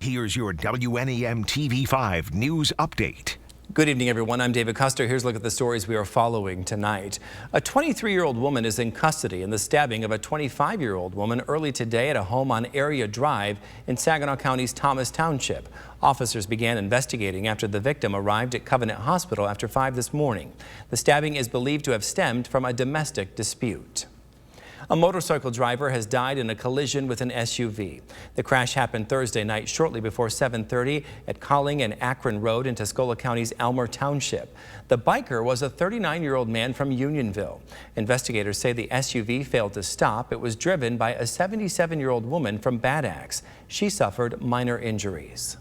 Here's your WNEM TV5 news update. Good evening, everyone. I'm David Custer. Here's a look at the stories we are following tonight. A 23-year-old woman is in custody in the stabbing of a 25-year-old woman early today at a home on Area Drive in Saginaw County's Thomas Township. Officers began investigating after the victim arrived at Covenant Hospital after 5 this morning. The stabbing is believed to have stemmed from a domestic dispute. A motorcycle driver has died in a collision with an SUV. The crash happened Thursday night shortly before 7:30 at Colling and Akron Road in TUSCOLA County's Elmer Township. The biker was a 39-year-old man from Unionville. Investigators say the SUV failed to stop. It was driven by a 77-year-old woman from Bad Axe. She suffered minor injuries.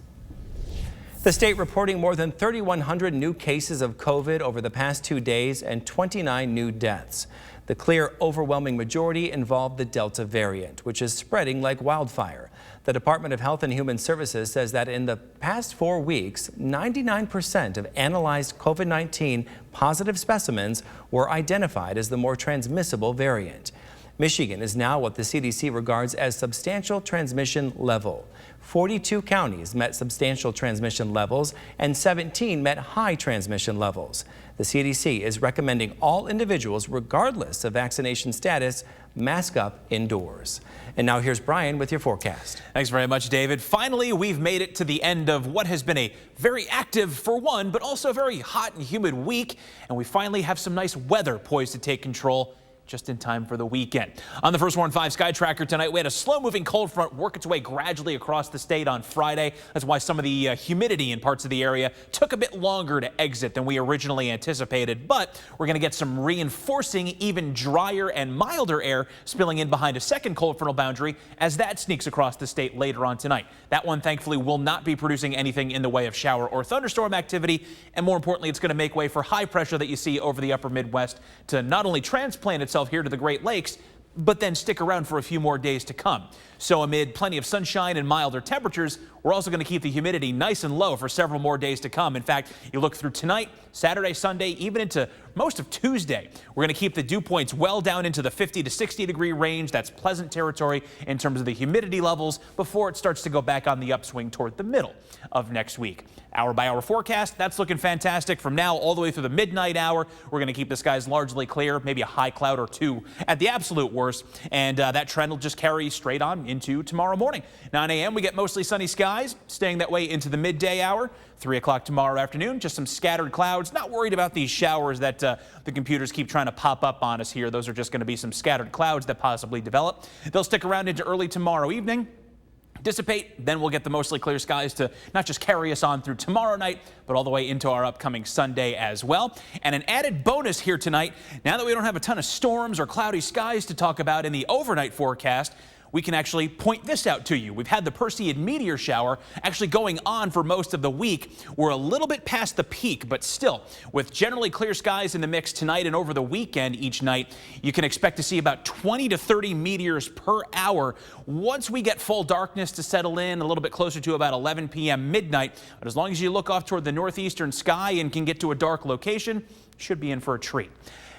The state reporting more than 3,100 new cases of COVID over the past 2 days and 29 new deaths. The clear, overwhelming majority involved the Delta variant, which is spreading like wildfire. The Department of Health and Human Services says that in the past 4 weeks, 99% of analyzed COVID-19 positive specimens were identified as the more transmissible variant. Michigan is now what the CDC regards as substantial transmission level. 42 counties met substantial transmission levels and 17 met high transmission levels. The CDC is recommending all individuals, regardless of vaccination status, mask up indoors. And now here's Brian with your forecast. Thanks very much, David. Finally, we've made it to the end of what has been a very active, for one, but also very hot and humid week. And we finally have some nice weather poised to take control just in time for the weekend. On the First Warn 5 Sky Tracker tonight, we had a slow-moving cold front work its way gradually across the state on Friday. That's why some of the humidity in parts of the area took a bit longer to exit than we originally anticipated. But we're going to get some reinforcing, even drier and milder air spilling in behind a second cold frontal boundary as that sneaks across the state later on tonight. That one, thankfully, will not be producing anything in the way of shower or thunderstorm activity. And more importantly, it's going to make way for high pressure that you see over the upper Midwest to not only transplant itself here to the Great Lakes, but then stick around for a few more days to come. So amid plenty of sunshine and milder temperatures, we're also going to keep the humidity nice and low for several more days to come. In fact, you look through tonight, Saturday, Sunday, even into most of Tuesday, we're going to keep the dew points well down into the 50 to 60 degree range. That's pleasant territory in terms of the humidity levels before it starts to go back on the upswing toward the middle of next week. Hour by hour forecast, that's looking fantastic. From now all the way through the midnight hour, we're going to keep the skies largely clear, maybe a high cloud or two at the absolute worst. And that trend will just carry straight on into tomorrow morning. 9 a.m. we get mostly sunny skies, staying that way into the midday hour. 3 o'clock tomorrow afternoon, just some scattered clouds. Not worried about these showers that the computers keep trying to pop up on us here. Those are just going to be some scattered clouds that possibly develop. They'll stick around into early tomorrow evening, dissipate, then we'll get the mostly clear skies to not just carry us on through tomorrow night, but all the way into our upcoming Sunday as well. And an added bonus here tonight, now that we don't have a ton of storms or cloudy skies to talk about in the overnight forecast, we can actually point this out to you. We've had the Perseid meteor shower actually going on for most of the week. We're a little bit past the peak, but still, with generally clear skies in the mix tonight and over the weekend each night, you can expect to see about 20 to 30 meteors per hour once we get full darkness to settle in a little bit closer to about 11 p.m. midnight. But as long as you look off toward the northeastern sky and can get to a dark location, should be in for a treat.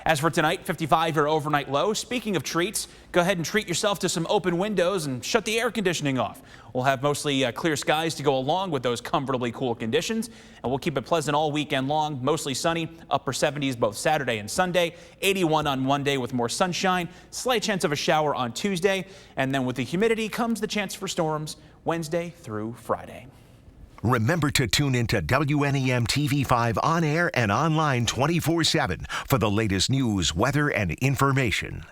As for tonight, 55 your overnight low. Speaking of treats, go ahead and treat yourself to some open windows and shut the air conditioning off. We'll have mostly clear skies to go along with those comfortably cool conditions, and we'll keep it pleasant all weekend long. Mostly sunny, upper 70s both Saturday and Sunday, 81 on Monday with more sunshine, slight chance of a shower on Tuesday, and then with the humidity comes the chance for storms Wednesday through Friday. Remember to tune into WNEM TV5 on air and online 24/7 for the latest news, weather, and information.